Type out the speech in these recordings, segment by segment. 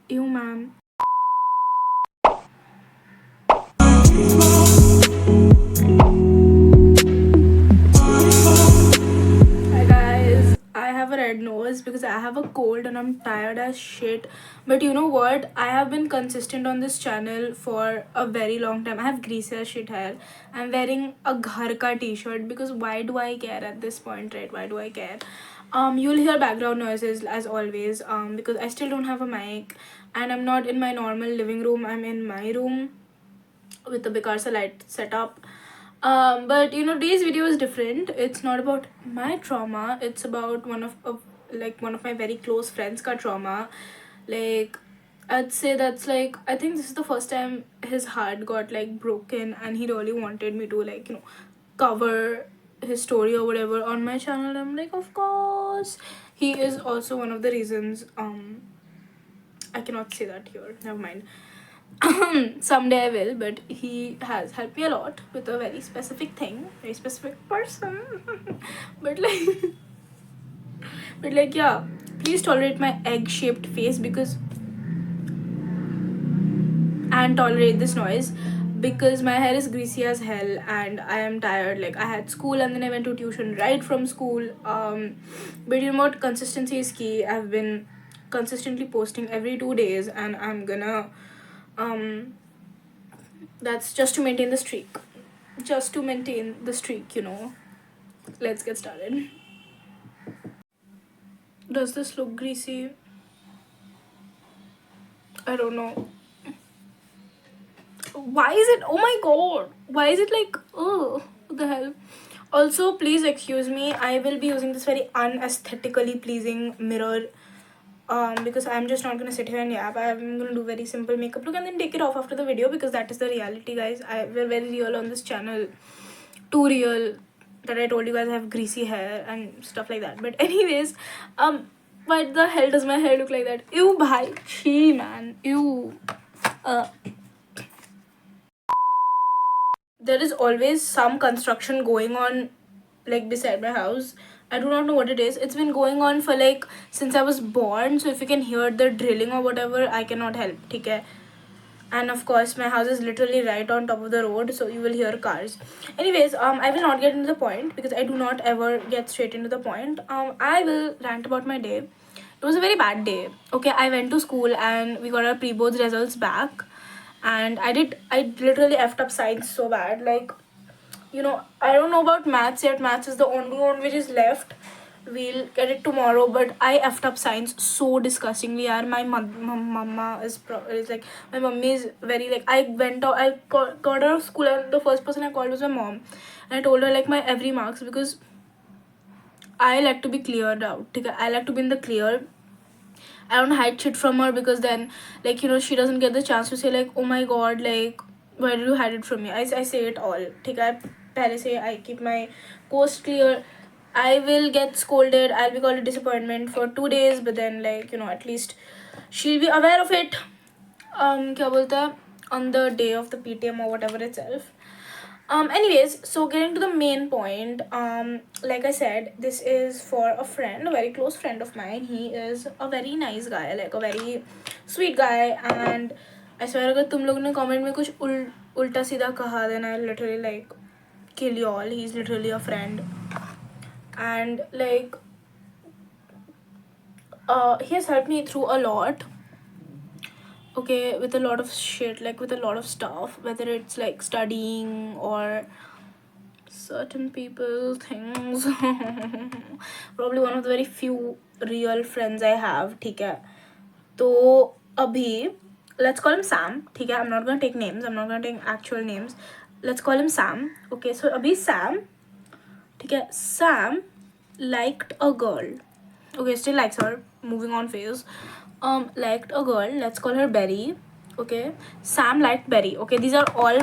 Ew, man. Hi guys, I have a red nose because I have a cold and I'm tired as shit. But you know what? I have been consistent on this channel for a very long time. I have greasy as shit hair. I'm wearing a ghar ka t-shirt because why do I care at this point, right? Why do I care? You'll hear background noises as always. Because I still don't have a mic and I'm not in my normal living room. I'm in my room with the Bicarsa light setup. But you know, today's video is different. It's not about my trauma. It's about one of my very close friends' ka trauma. Like, I'd say that's like, I think this is the first time his heart got like broken, and he really wanted me to like cover his story or whatever on my channel. I'm like, of course. He is also one of the reasons. I cannot say that here. Never mind. Someday I will, but he has helped me a lot with a very specific thing, very specific person. but like, but like, yeah, please tolerate my egg-shaped face because and tolerate this noise because my hair is greasy as hell and I am tired. Like I had school and then I went to tuition right from school. But you know what? Consistency is key. I've been consistently posting every 2 days, and I'm gonna um that's just to maintain the streak. Just to maintain the streak. Let's get started. Does this look greasy? I don't know. Why is it? Oh my god. Why is it like, oh, what the hell? Also, please excuse me. I will be using this very unaesthetically pleasing mirror. Because I'm just not gonna sit here and yap. I'm gonna do very simple makeup look and then take it off after the video because that is the reality, guys. We're very real on this channel. Too real that I told you guys I have greasy hair and stuff like that. But anyways, what the hell does my hair look like that? Ew, bhai, she man, ew. Uh, there is always some construction going on, like beside my house. I do not know what it is. It's been going on for like since I was born. So if you can hear the drilling or whatever, I cannot help. Okay. And of course my house is literally right on top of the road, so you will hear cars. Anyways, I will not get into the point because I do not ever get straight into the point. I will rant about my day. It was a very bad day. Okay, I went to school and we got our pre-boards results back, and I literally effed up science so bad. Like, I don't know about maths yet. Maths is the only one which is left. We'll get it tomorrow, but I effed up science so disgustingly. Yaar, my mama is like, my mummy is very like, I went out, I got out of school and the first person I called was my mom. And I told her like my every marks because I like to be cleared out. Okay? I like to be in the clear. I don't hide shit from her because then, like, she doesn't get the chance to say, like, oh my god, like, why did you hide it from me? I say it all. Okay, I पहले से I keep my coast clear. I will get scolded. I'll be called a disappointment for 2 days, but then, like, at least she'll be aware of it. क्या बोलता है? On the day of the PTM or whatever itself. Anyways, so getting to the main point, like I said, this is for a friend, a very close friend of mine. He is a very nice guy, like a very sweet guy, and I swear अगर तुम लोग ने comment में कुछ उल्टा सीधा कहा, then I literally like kill you all. He's literally a friend, and like he has helped me through a lot. Okay, with a lot of shit, like with a lot of stuff, whether it's like studying or certain people, things. Probably one of the very few real friends I have. ठीक है, तो अभी let's call him Sam. ठीक है, I'm not gonna take names. I'm not gonna take actual names. Let's call him Sam. Okay, so अभी Sam. ठीक है, Sam liked a girl. Okay, still likes her. Moving on phase. Liked a girl. Let's call her Berry. Okay, Sam liked Berry. Okay, these are all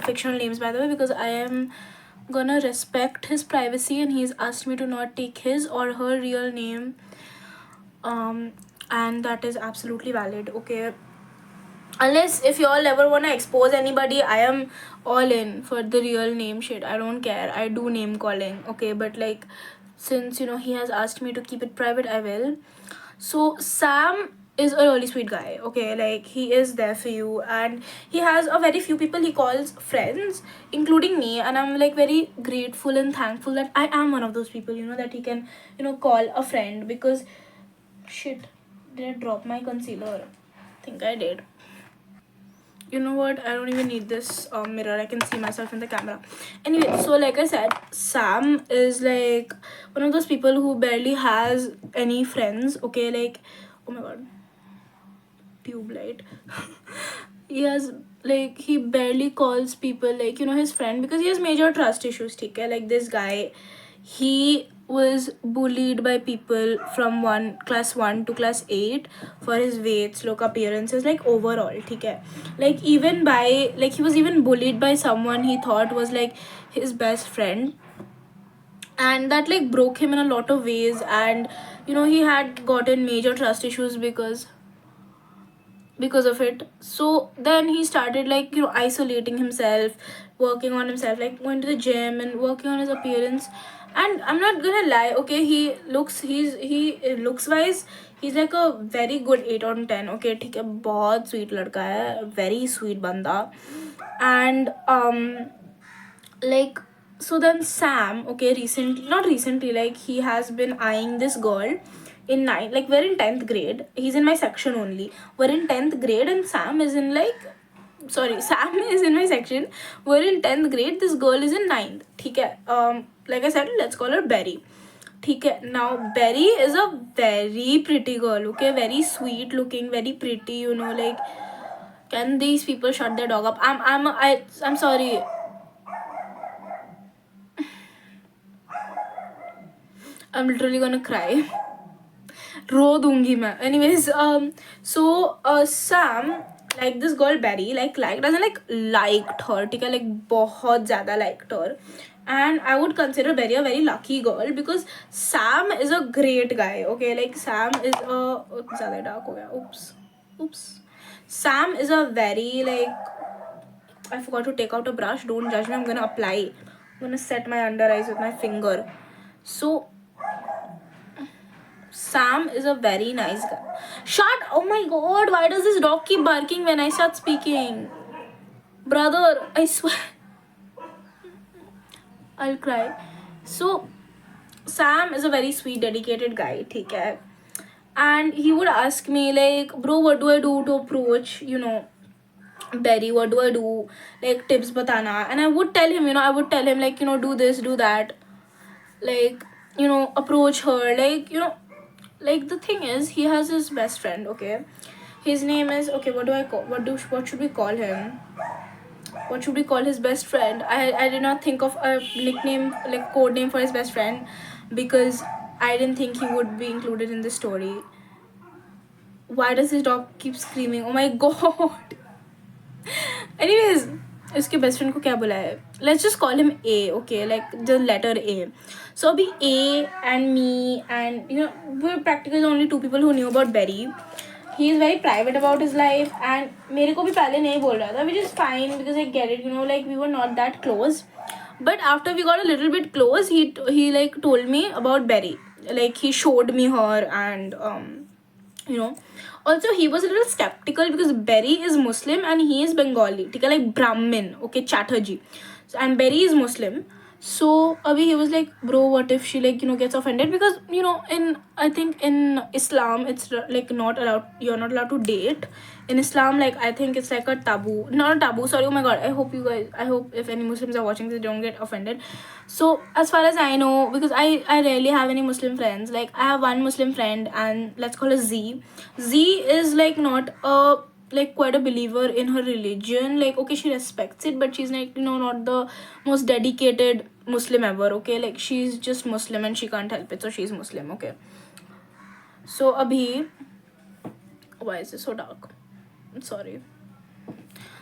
fictional names by the way because I am gonna respect his privacy and he's asked me to not take his or her real name. And that is absolutely valid. Okay, unless if y'all ever want to expose anybody, I am all in for the real name shit. I don't care. I do name calling. Okay, but like, since he has asked me to keep it private, I will. So Sam is a really sweet guy. Okay, like he is there for you, and he has a very few people he calls friends, including me, and I'm like very grateful and thankful that I am one of those people, you know, that he can, you know, call a friend. Because shit, did I drop my concealer? I think I did. You know what, I don't even need this mirror, I can see myself in the camera. Anyway, so like I said, Sam is like one of those people who barely has any friends. Okay, like, oh my god, tube light. He has, like, he barely calls people, like, you know, his friend, because he has major trust issues. Okay, like this guy, he was bullied by people from class 1 to class 8 for his weights, look, appearances, like overall. Okay, like even by, like, he was even bullied by someone he thought was like his best friend, and that like broke him in a lot of ways. And you know, he had gotten major trust issues because of it. So then he started, like, you know, isolating himself, working on himself, like going to the gym and working on his appearance. And I'm not gonna lie, okay, he looks wise, he's like a very good 8 on 10. Okay, ठीक है, बहुत sweet लड़का है, very sweet बंदा. And like, so then Sam, okay, recently, not recently, like he has been eyeing this girl in 9, like we're in 10th grade, he's in my section only, we're in 10th grade, and Sam is in like, sorry, Sam is in my section, we're in 10th grade, this girl is in 9th. Okay, like I said, let's call her Berry. Okay, now Berry is a very pretty girl. Okay, very sweet looking, very pretty, you know, like, can these people shut their dog up? I'm sorry, I'm literally gonna cry. रो दूंगी मैं. Anyways, so Sam, like this girl Berry, like liked her, ठीक है, like बहुत ज़्यादा liked her. And I would consider Berry a very lucky girl, because Sam is a great guy. Okay, like Sam is a, ज़्यादा dark हो गया, oops. Sam is a very, like, I forgot to take out a brush, don't judge me, I'm gonna apply, I'm gonna set my under eyes with my finger. So Sam is a very nice guy. Shut! Oh my god, why does this dog keep barking when I start speaking? Brother, I swear. I'll cry. So, Sam is a very sweet, dedicated guy, okay? And he would ask me, like, bro, what do I do to approach, you know, Berry? What do I do? Like, tips batana. And I would tell him, like, you know, do this, do that. Like, you know, approach her, like, you know, like the thing is, he has his best friend. Okay, his name is, okay, what should we call him? What should we call his best friend? I did not think of a nickname, like code name for his best friend, because I didn't think he would be included in the story. Why does his dog keep screaming? Oh my god. Anyways, उसके best friend को क्या बुलाया है? Let's just call him A, okay, like the letter A. So अभी A and me, and you know, we're practically the only two people who knew about Berry. He is very private about his life, and मेरे को भी पहले नहीं बोल रहा था, which is fine because I get it, you know, like we were not that close. But after we got a little bit close, he like told me about Berry. Like he showed me her, and you know, also he was a little skeptical because Berry is Muslim and he is Bengali, okay, like Brahmin, okay, Chatterjee. So, and Berry is Muslim. So Abhi, he was like, bro, what if she, like, you know, gets offended? Because, you know, I think in Islam it's like not allowed, you're not allowed to date in Islam. Like I think it's like a taboo, not a taboo, sorry, oh my god, I hope if any Muslims are watching this, don't get offended. So as far as I know, because I rarely have any Muslim friends, like I have one Muslim friend, and let's call her Z. Z is like not a, like, quite a believer in her religion. Like, okay, she respects it, but she's like, you know, not the most dedicated Muslim ever. Okay, like she's just Muslim and she can't help it, so she's Muslim. Okay, so Abhi, why is it so dark? I'm sorry.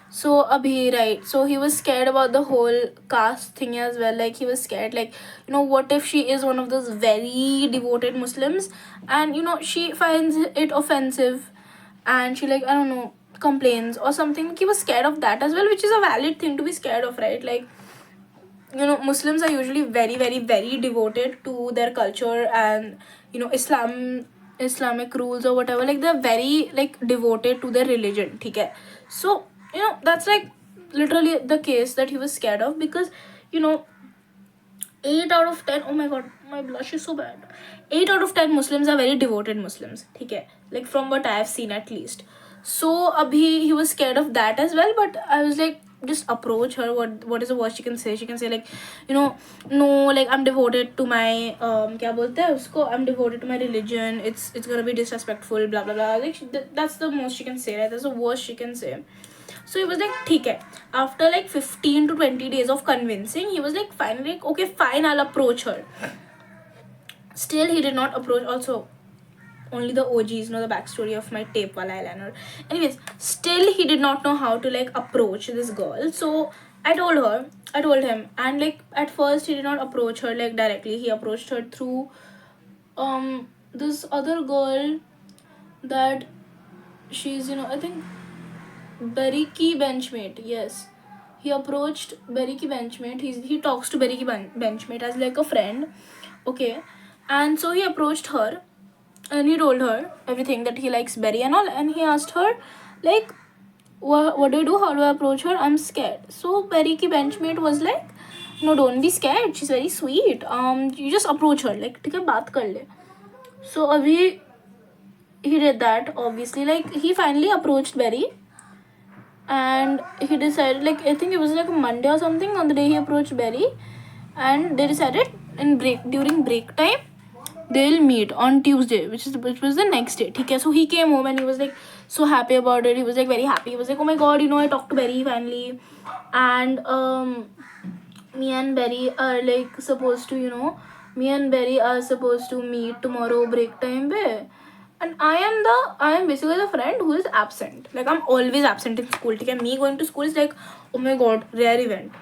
So Abhi, right, so he was scared about the whole caste thing as well. Like he was scared, like, you know, what if she is one of those very devoted Muslims, and you know, she finds it offensive, and she, like, I don't know, complains or something. He was scared of that as well, which is a valid thing to be scared of, right? Like, you know, Muslims are usually very, very, very devoted to their culture, and you know, Islam Islamic rules or whatever. Like they're very like devoted to their religion. Okay, so that's like literally the case that he was scared of, because you know 8 out of 10, oh my god, my blush is so bad. 8 out of 10 Muslims are very devoted Muslims. Okay, like from what I have seen at least. So abhi he was scared of that as well, but I was like, just approach her. What is the worst she can say? She can say like, no, like I'm devoted to my kya bolte hai usko, I'm devoted to my religion, it's gonna be disrespectful, blah blah blah. Like that's the most she can say, right? That's the worst she can say. So he was like, ठीक है. After like 15 to 20 days of convincing, he was like, finally, like, okay, fine, I'll approach her. Still, he did not approach. Also, only the OGs know the backstory of my tape wala eyeliner. Anyways, still he did not know how to like approach this girl. So I told him, and like at first he did not approach her like directly. He approached her through this other girl that she's I think Beriki benchmate. Yes, he approached Beriki benchmate. He talks to Beriki benchmate as like a friend. Okay, and so he approached her, and he told her everything, that he likes Berry and all, and he asked her like, what do you do? How do I approach her? I'm scared. So Beriki benchmate was like, no, don't be scared. She's very sweet. You just approach her. Like, ठीक है, बात कर ले. So अभी he did that. Obviously, like he finally approached Berry, and he decided, like I think it was like a Monday or something on the day he approached Berry, and they decided during break time they'll meet on Tuesday, which was the next day. Okay, so he came home and he was like so happy about it. He was like very happy. He was like, oh my god, I talked to Berry finally, and me and Berry are like supposed to me and Berry are supposed to meet tomorrow break time पे. And I am basically the friend who is absent. Like I'm always absent in school. Okay? Me going to school is like, oh my god, rare event.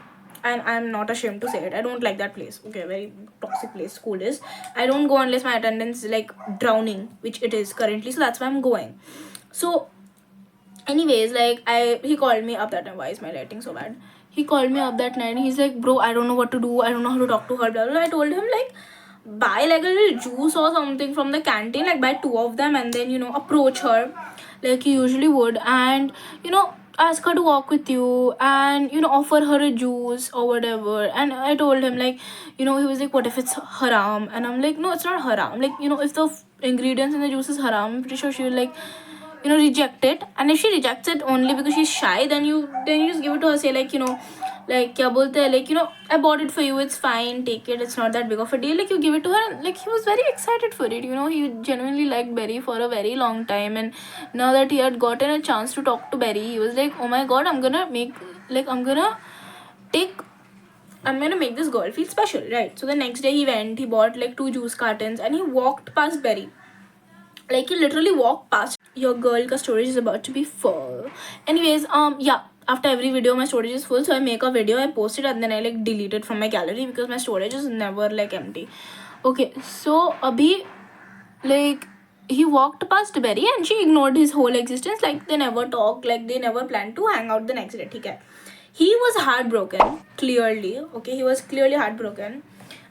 And I'm not ashamed to say it. I don't like that place. Okay, very toxic place school is. I don't go unless my attendance is like drowning, which it is currently. So that's why I'm going. So anyways, like he called me up that time. Why is my writing so bad? He called me up that night and he's like, bro, I don't know what to do, I don't know how to talk to her, blah, blah, blah. I told him like, buy like a little juice or something from the canteen, like buy 2 of them, and then approach her like you usually would, and ask her to walk with you, and offer her a juice or whatever. And I told him like, he was like, what if it's haram? And I'm like, no, it's not haram. Like if the ingredients in the juice is haram, I'm pretty sure she will like reject it. And if she rejects it only because she's shy, then you just give it to her, say like, like kya bolte hai, like I bought it for you, it's fine, take it, it's not that big of a deal. Like you give it to her. Like he was very excited for it. He genuinely liked Berry for a very long time, and now that he had gotten a chance to talk to Berry, he was like, oh my god, I'm gonna make this girl feel special, right? So the next day he went, he bought like 2 juice cartons, and he walked past Berry. Like he literally walked past. Your girl ka storage is about to be full. Anyways, yeah, after every video my storage is full, so I make a video, I post it, and then I like delete it from my gallery because my storage is never like empty. Okay, so abhi, like he walked past Berry and she ignored his whole existence. Like they never talked, like they never planned to hang out the next day. Okay, he was heartbroken, clearly. Okay, he was clearly heartbroken,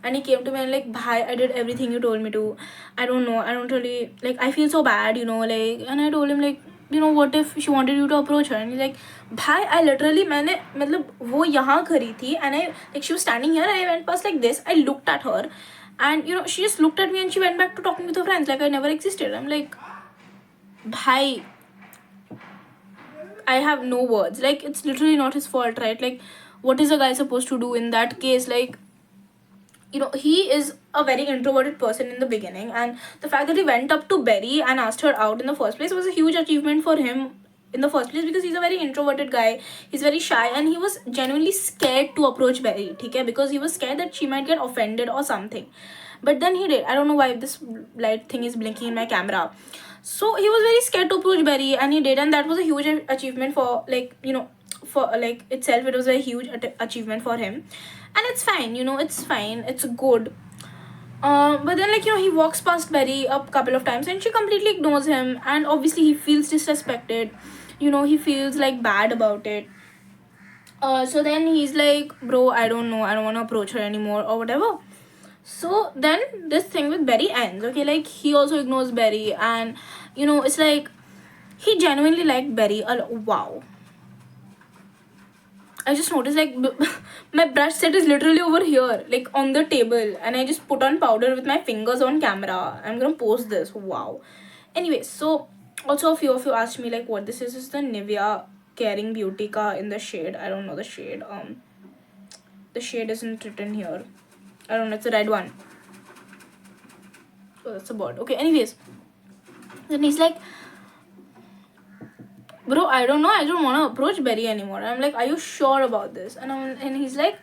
and he came to me and like, bhai, I did everything you told me to. I don't know, I don't really, like I feel so bad, like. And I told him like, what if she wanted you to approach her? And he's like, bhai, I literally, मैंने मतलब वो यहाँ खड़ी थी, and I like she was standing here and I went past like this, I looked at her, and she just looked at me and she went back to talking with her friends like I never existed. I'm like, bhai, I have no words. Like it's literally not his fault, right? Like what is a guy supposed to do in that case? Like he is a very introverted person in the beginning, and the fact that he went up to Berry and asked her out in the first place was a huge achievement for him in the first place, because he's a very introverted guy, he's very shy, and he was genuinely scared to approach Berry, okay, because he was scared that she might get offended or something. But then he did. I don't know why this light thing is blinking in my camera. So he was very scared to approach Berry, and he did, and that was a huge achievement for like for like itself. It was a huge achievement for him, and it's fine. It's fine. It's good. But then like he walks past Berry a couple of times, and she completely ignores him, and obviously he feels disrespected. He feels like bad about it. So then he's like, bro, I don't know, I don't want to approach her anymore or whatever. So then this thing with Berry ends. Okay, like he also ignores Berry, and it's like he genuinely liked Berry a lot. Wow. I just noticed like my brush set is literally over here, like on the table, and I just put on powder with my fingers on camera. I'm gonna post this. Wow. Anyway, so also a few of you asked me like what this is. This is the Nivea Caring Beautica in the shade. I don't know the shade. The shade isn't written here. I don't know. It's a red one. Oh, that's a bird. Okay. Anyways, then he's like, bro, I don't know. I don't want to approach Berry anymore. I'm like, are you sure about this? And he's like,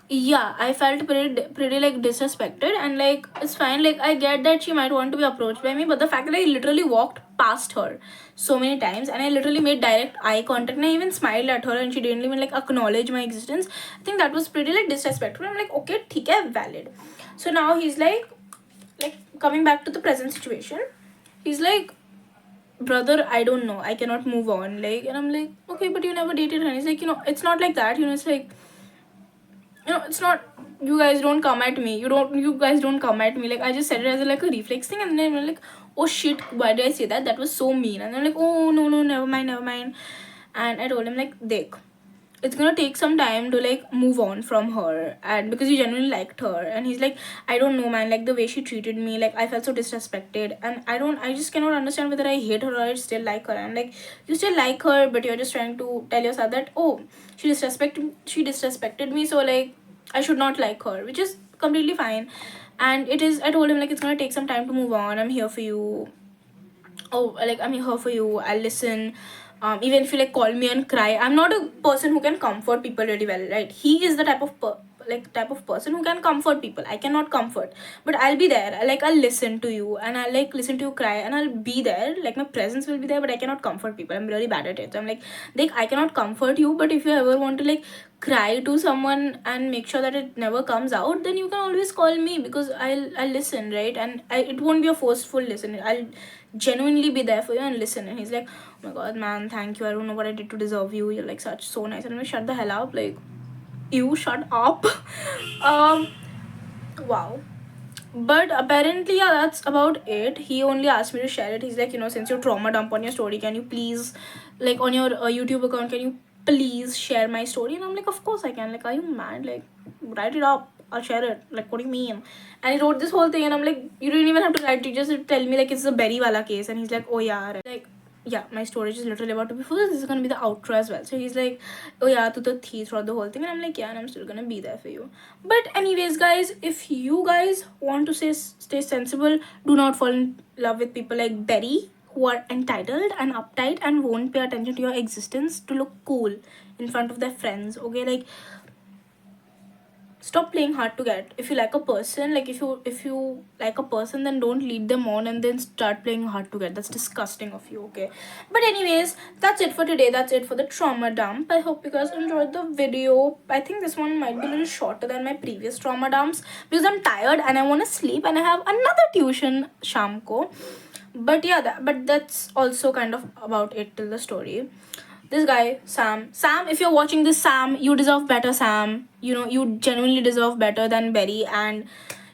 yeah, I felt pretty like disrespected, and like it's fine. Like I get that she might want to be approached by me, but the fact that I literally walked past her so many times and I literally made direct eye contact and I even smiled at her and she didn't even like acknowledge my existence, I think that was pretty like disrespectful. I'm like, okay, theek hai, valid. So now he's like coming back to the present situation. He's like, brother, I don't know, I cannot move on. Like, and I'm like, okay, but you never dated her. And he's like, it's not like that. It's like, it's not, you guys don't come at me. You guys don't come at me. Like, I just said it as like a reflex thing, and then we're like, oh shit, why did I say that? That was so mean. And they're like, oh no, never mind, never mind. And I told him like, Dekh, it's gonna take some time to like move on from her, and because you genuinely liked her. And he's like, I don't know, man, like the way she treated me, like I felt so disrespected, and I just cannot understand whether I hate her or I still like her. And like, you still like her, but you're just trying to tell yourself that, oh, she disrespected me, so like I should not like her, which is completely fine. And I told him like, it's gonna take some time to move on. I'm here for you. Oh, like I'm here for you, I'll listen. Even if you like call me and cry, I'm not a person who can comfort people really well, right? He is the type of person who can comfort people. I cannot comfort, but I'll be there. Like, I'll listen to you and I'll like listen to you cry and I'll be there. Like, my presence will be there, but I cannot comfort people. I'm really bad at it. So I'm like I cannot comfort you, but if you ever want to like cry to someone and make sure that it never comes out, then you can always call me, because I'll listen, right? And it won't be a forceful listen. I'll genuinely be there for you and listen. And he's like, oh my god, man, thank you, I don't know what I did to deserve you, you're like such so nice. And I'm like, shut the hell up, like, you shut up. um wow. But apparently, yeah, that's about it. He only asked me to share it. He's like, since you trauma dump on your story, can you please, like, on your YouTube account, can you please share my story? And I'm like, of course I can. Like, are you mad? Like, write it up, I'll share it. Like, what do you mean? And he wrote this whole thing, and I'm like, you didn't even have to write it, just tell me like it's a Berry wala case. And he's like, oh yeah, like, yeah, my storage is literally about to be full. This is gonna be the outro as well. So he's like, oh yeah, to the tea throughout the whole thing. And I'm like, yeah, and I'm still gonna be there for you. But anyways, guys, if you guys want to stay sensible, do not fall in love with people like Berry, who are entitled and uptight and won't pay attention to your existence to look cool in front of their friends. Okay, like, stop playing hard to get. If you like a person, like if you like a person, then don't lead them on and then start playing hard to get. That's disgusting of you. Okay, but anyways, that's it for today. That's it for the trauma dump. I hope you guys enjoyed the video. I think this one might be a little shorter than my previous trauma dumps, because I'm tired and I want to sleep and I have another tuition shamko. But yeah, but that's also kind of about it till the story. This guy, Sam, if you're watching this, Sam, you deserve better, Sam. You genuinely deserve better than Berry. And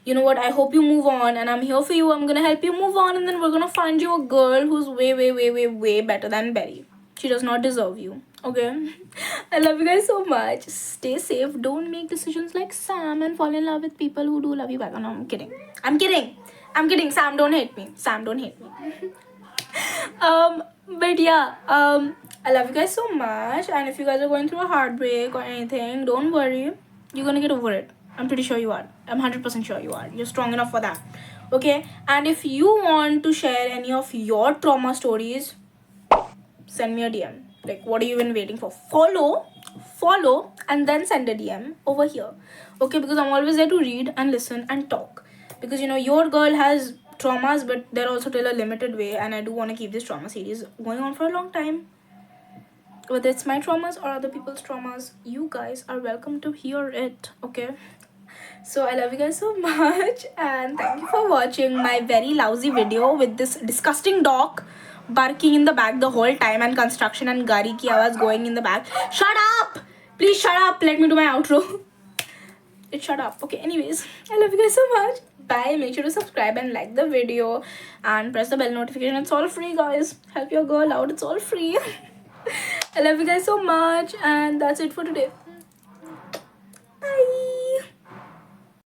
you know what, I hope you move on, and I'm here for you. I'm gonna help you move on, and then we're gonna find you a girl who's way better than Berry. She does not deserve you. Okay. I love you guys so much. Stay safe. Don't make decisions like Sam and fall in love with people who do love you back. Oh, no, I'm kidding. Sam, don't hate me. But yeah, I love you guys so much. And if you guys are going through a heartbreak or anything, don't worry, you're gonna get over it. I'm pretty sure you are. I'm 100% sure you are. You're strong enough for that. Okay. And if you want to share any of your trauma stories, send me a DM. Like, what are you even waiting for? Follow and then send a DM over here. Okay, because I'm always there to read and listen and talk. Because your girl has traumas, but they're also till a limited way, and I do want to keep this trauma series going on for a long time. Whether it's my traumas or other people's traumas, you guys are welcome to hear it. Okay, so I love you guys so much, and thank you for watching my very lousy video with this disgusting dog barking in the back the whole time, and construction and gari ki awaaz going in the back. Shut up, please shut up, let me do my outro. it shut up. Okay, anyways, I love you guys so much. Bye. Make sure to subscribe and like the video and press the bell notification. It's all free, guys. Help your girl out. It's all free. I love you guys so much, and that's it for today.